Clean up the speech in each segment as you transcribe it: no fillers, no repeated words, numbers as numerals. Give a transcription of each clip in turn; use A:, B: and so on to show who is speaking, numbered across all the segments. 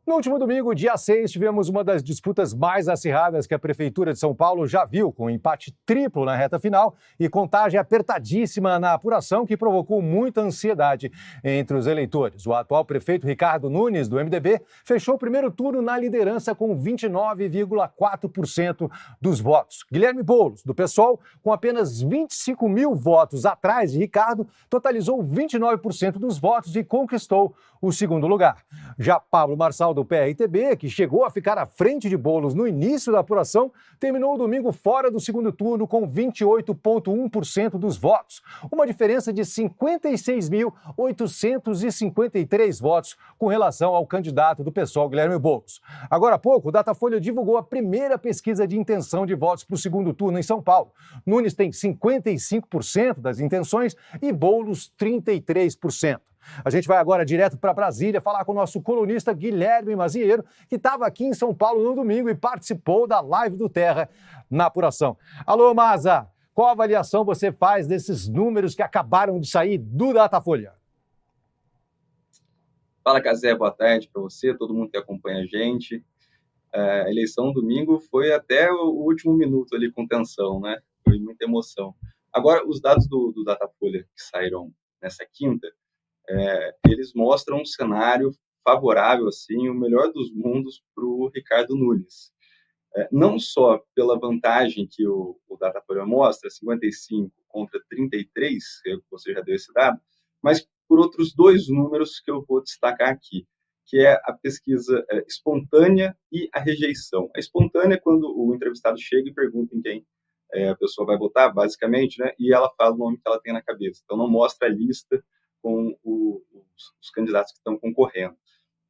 A: No último domingo, dia 6, tivemos uma das disputas mais acirradas que a Prefeitura de São Paulo já viu, com um empate triplo na reta final e contagem apertadíssima na apuração, que provocou muita ansiedade entre os eleitores. O atual prefeito Ricardo Nunes, do MDB, fechou o primeiro turno na liderança com 29,4% dos votos. Guilherme Boulos, do PSOL, com apenas 25 mil votos atrás de Ricardo, totalizou 29% dos votos e conquistou o segundo lugar. Já Pablo Marçal, do PRTB, que chegou a ficar à frente de Boulos no início da apuração, terminou o domingo fora do segundo turno com 28,1% dos votos, uma diferença de 56.853 votos com relação ao candidato do PSOL, Guilherme Boulos. Agora há pouco, o Datafolha divulgou a primeira pesquisa de intenção de votos para o segundo turno em São Paulo. Nunes tem 55% das intenções e Boulos 33%. A gente vai agora direto para Brasília falar com o nosso colunista Guilherme Mazieiro, que estava aqui em São Paulo no domingo e participou da live do Terra na apuração. Alô, Maza, qual avaliação você faz desses números que acabaram de sair do Datafolha?
B: Fala, Cazé, boa tarde para você, todo mundo que acompanha a gente. A eleição domingo foi até o último minuto ali com tensão, né? Foi muita emoção. Agora, os dados do Datafolha que saíram nessa quinta, eles mostram um cenário favorável, assim, o melhor dos mundos para o Ricardo Nunes. Não só pela vantagem que o Datafolha mostra, 55 contra 33, que você já deu esse dado, mas por outros dois números que eu vou destacar aqui, que é a pesquisa espontânea e a rejeição. A espontânea é quando o entrevistado chega e pergunta em quem a pessoa vai votar, basicamente, né, e ela fala o nome que ela tem na cabeça. Então, não mostra a lista com os candidatos que estão concorrendo.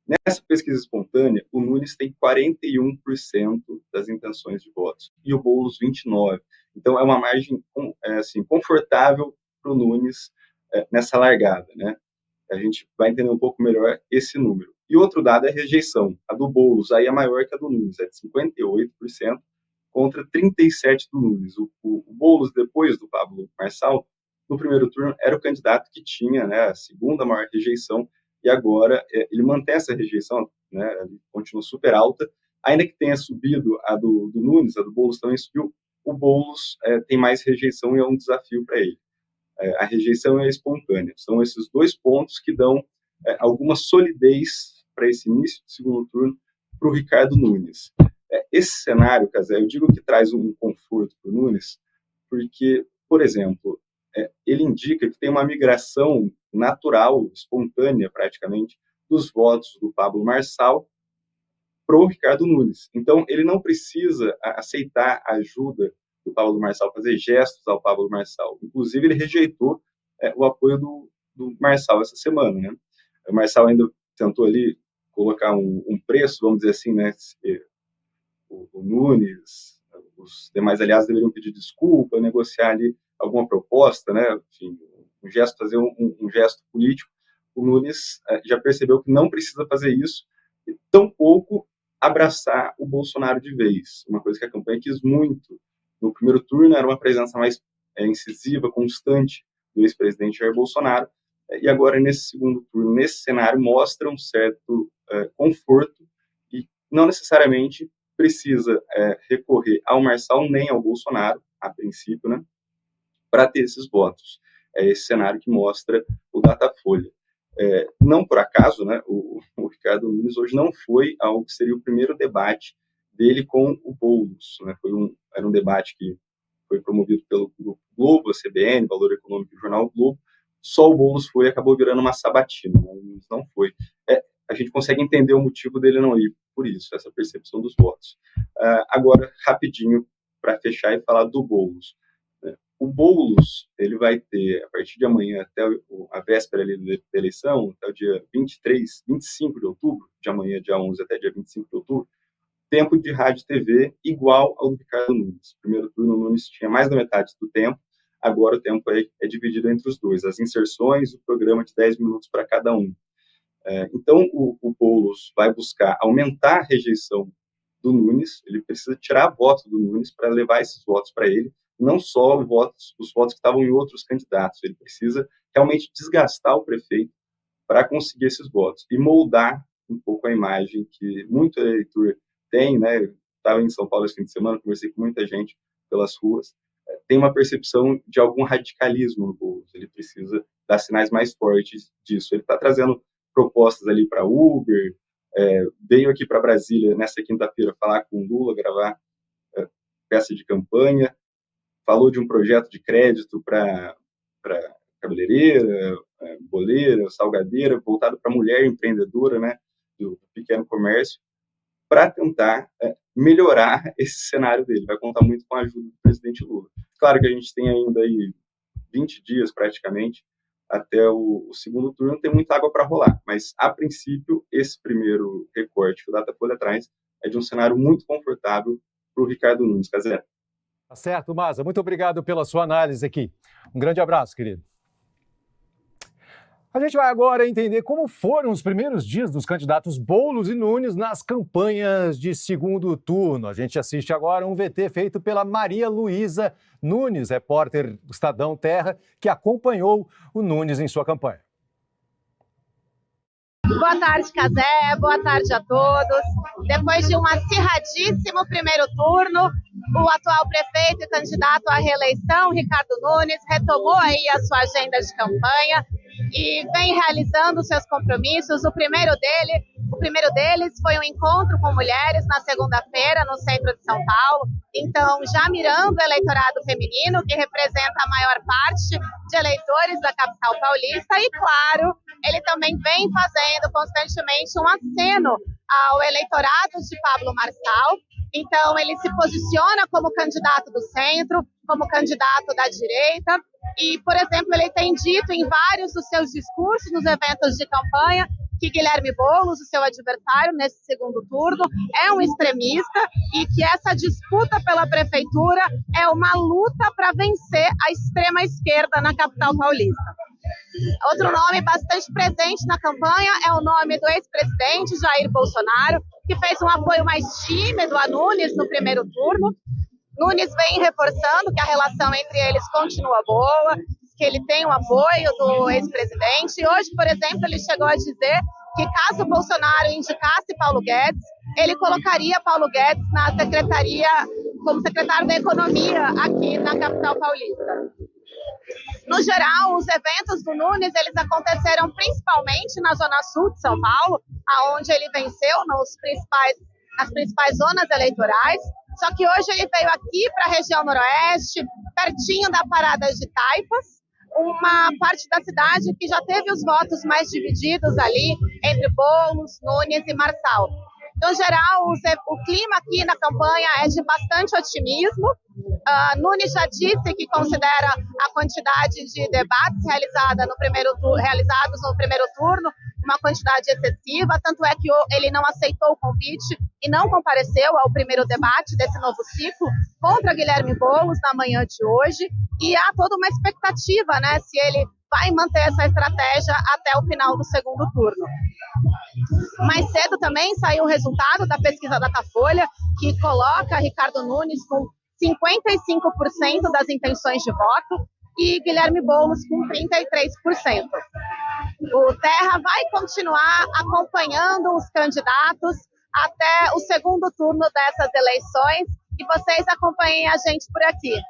B: Nessa pesquisa espontânea, o Nunes tem 41% das intenções de votos e o Boulos 29%. Então, é uma margem assim, confortável para o Nunes nessa largada, né? A gente vai entender um pouco melhor esse número. E outro dado é a rejeição. A do Boulos aí é maior que a do Nunes, é de 58% contra 37% do Nunes. O Boulos, depois do Pablo Marçal, no primeiro turno, era o candidato que tinha, né, a segunda maior rejeição, e agora ele mantém essa rejeição, né, ele continua super alta, ainda que tenha subido a do Nunes, a do Boulos também subiu, o Boulos tem mais rejeição e é um desafio para ele. A rejeição é espontânea. São esses dois pontos que dão alguma solidez para esse início de segundo turno para o Ricardo Nunes. Esse cenário, Casé, eu digo que traz um conforto para o Nunes, porque, por exemplo, ele indica que tem uma migração natural, espontânea praticamente, dos votos do Pablo Marçal para o Ricardo Nunes. Então, ele não precisa aceitar a ajuda do Pablo Marçal, fazer gestos ao Pablo Marçal. Inclusive, ele rejeitou o apoio do Marçal essa semana, né? O Marçal ainda tentou ali colocar um preço, vamos dizer assim, né? O Nunes, os demais aliados deveriam pedir desculpa, negociar ali alguma proposta, né? Enfim, um gesto, fazer um gesto político. O Nunes já percebeu que não precisa fazer isso, e tampouco abraçar o Bolsonaro de vez. Uma coisa que a campanha quis muito. No primeiro turno era uma presença mais incisiva, constante do ex-presidente Jair Bolsonaro, e agora nesse segundo turno, nesse cenário, mostra um certo conforto e não necessariamente precisa recorrer ao Marçal nem ao Bolsonaro, a princípio, né, para ter esses votos. É esse cenário que mostra o Datafolha. Não por acaso, né, o Ricardo Nunes hoje não foi ao que seria o primeiro debate dele com o Boulos, né? Era um debate que foi promovido pelo Grupo Globo, a CBN, Valor Econômico e o Jornal Globo. Só o Boulos foi e acabou virando uma sabatina, né? O Nunes não foi. A gente consegue entender o motivo dele não ir por isso, essa percepção dos votos. Agora, rapidinho, para fechar e falar do Boulos. O Boulos, ele vai ter, a partir de amanhã, até a véspera ali da eleição, até o dia 23, 25 de outubro, de amanhã, dia 11 até dia 25 de outubro, tempo de rádio e TV igual ao do Ricardo Nunes. Primeiro turno, o Nunes tinha mais da metade do tempo, agora o tempo é dividido entre os dois, as inserções, o programa de 10 minutos para cada um. Então, o Boulos vai buscar aumentar a rejeição do Nunes, ele precisa tirar votos do Nunes para levar esses votos para ele, não só os votos que estavam em outros candidatos, ele precisa realmente desgastar o prefeito para conseguir esses votos e moldar um pouco a imagem que muito eleitor tem, né? Estava em São Paulo esse fim de semana, conversei com muita gente pelas ruas, tem uma percepção de algum radicalismo no Boulos. Ele precisa dar sinais mais fortes disso. Ele está trazendo propostas ali para Uber, veio aqui para Brasília nessa quinta-feira falar com o Lula, gravar peça de campanha, falou de um projeto de crédito para cabeleireira, boleira, salgadeira, voltado para a mulher empreendedora, né, do pequeno comércio, para tentar melhorar esse cenário dele. Vai contar muito com a ajuda do presidente Lula. Claro que a gente tem ainda aí 20 dias praticamente até o segundo turno, tem muita água para rolar, mas a princípio esse primeiro recorte que o Datafolha traz é de um cenário muito confortável para o Ricardo Nunes. Cazé.
A: Tá certo, Maza. Muito obrigado pela sua análise aqui. Um grande abraço, querido. A gente vai agora entender como foram os primeiros dias dos candidatos Boulos e Nunes nas campanhas de segundo turno. A gente assiste agora um VT feito pela Maria Luísa Nunes, repórter do Estadão Terra, que acompanhou o Nunes em sua campanha.
C: Boa tarde, Cazé. Boa tarde a todos. Depois de um acirradíssimo primeiro turno, o atual prefeito e candidato à reeleição, Ricardo Nunes, retomou aí a sua agenda de campanha e vem realizando seus compromissos. O primeiro deles foi um encontro com mulheres na segunda-feira no centro de São Paulo. Então, já mirando o eleitorado feminino, que representa a maior parte de eleitores da capital paulista, e claro, ele também vem fazendo constantemente um aceno ao eleitorado de Pablo Marçal. Então, ele se posiciona como candidato do centro, como candidato da direita, e, por exemplo, ele tem dito em vários dos seus discursos nos eventos de campanha que Guilherme Boulos, o seu adversário nesse segundo turno, é um extremista e que essa disputa pela prefeitura é uma luta para vencer a extrema-esquerda na capital paulista. Outro nome bastante presente na campanha é o nome do ex-presidente Jair Bolsonaro, que fez um apoio mais tímido a Nunes no primeiro turno. Nunes vem reforçando que a relação entre eles continua boa, que ele tem o apoio do ex-presidente. Hoje, por exemplo, ele chegou a dizer que caso Bolsonaro indicasse Paulo Guedes, ele colocaria Paulo Guedes na secretaria, como secretário da Economia aqui na capital paulista. No geral, os eventos do Nunes, eles aconteceram principalmente na Zona Sul de São Paulo, onde ele venceu nas principais zonas eleitorais. Só que hoje ele veio aqui para a região noroeste, pertinho da Parada de Taipas, uma parte da cidade que já teve os votos mais divididos ali entre Boulos, Nunes e Marçal. No geral, o clima aqui na campanha é de bastante otimismo. Nunes já disse que considera a quantidade de debates realizados no primeiro turno uma quantidade excessiva, tanto é que ele não aceitou o convite e não compareceu ao primeiro debate desse novo ciclo contra Guilherme Boulos na manhã de hoje, e há toda uma expectativa, né, se ele vai manter essa estratégia até o final do segundo turno. Mais cedo também saiu o resultado da pesquisa Datafolha, que coloca Ricardo Nunes com 55% das intenções de voto e Guilherme Boulos com 33%. O Terra vai continuar acompanhando os candidatos até o segundo turno dessas eleições e vocês acompanhem a gente por aqui.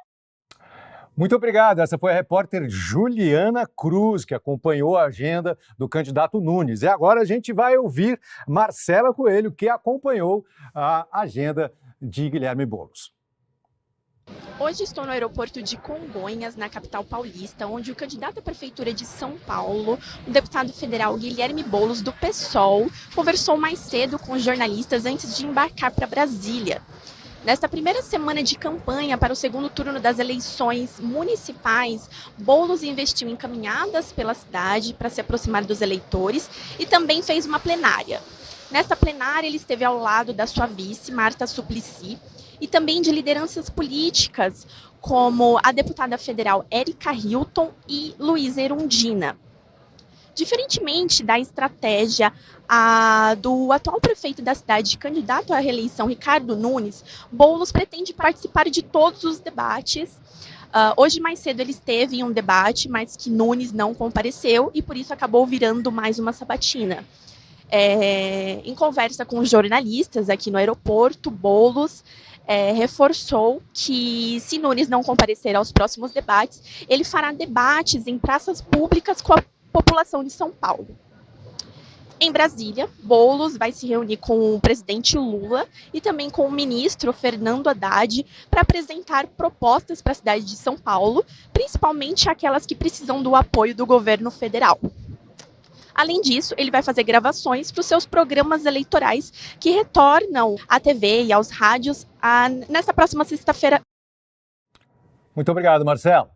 A: Muito obrigado. Essa foi a repórter Juliana Cruz, que acompanhou a agenda do candidato Nunes. E agora a gente vai ouvir Marcela Coelho, que acompanhou a agenda de Guilherme Boulos.
D: Hoje estou no aeroporto de Congonhas, na capital paulista, onde o candidato à prefeitura de São Paulo, o deputado federal Guilherme Boulos, do PSOL, conversou mais cedo com os jornalistas antes de embarcar para Brasília. Nesta primeira semana de campanha para o segundo turno das eleições municipais, Boulos investiu em caminhadas pela cidade para se aproximar dos eleitores e também fez uma plenária. Nesta plenária, ele esteve ao lado da sua vice, Marta Suplicy, e também de lideranças políticas, como a deputada federal Érica Hilton e Luísa Erundina. Diferentemente da estratégia do atual prefeito da cidade, candidato à reeleição, Ricardo Nunes, Boulos pretende participar de todos os debates. Hoje, mais cedo, ele esteve em um debate, mas que Nunes não compareceu e, por isso, acabou virando mais uma sabatina. Em conversa com os jornalistas aqui no aeroporto, Boulos reforçou que, se Nunes não comparecer aos próximos debates, ele fará debates em praças públicas com a população de São Paulo. Em Brasília, Boulos vai se reunir com o presidente Lula e também com o ministro Fernando Haddad para apresentar propostas para a cidade de São Paulo, principalmente aquelas que precisam do apoio do governo federal. Além disso, ele vai fazer gravações para os seus programas eleitorais que retornam à TV e aos rádios nessa próxima sexta-feira.
A: Muito obrigado, Marcelo.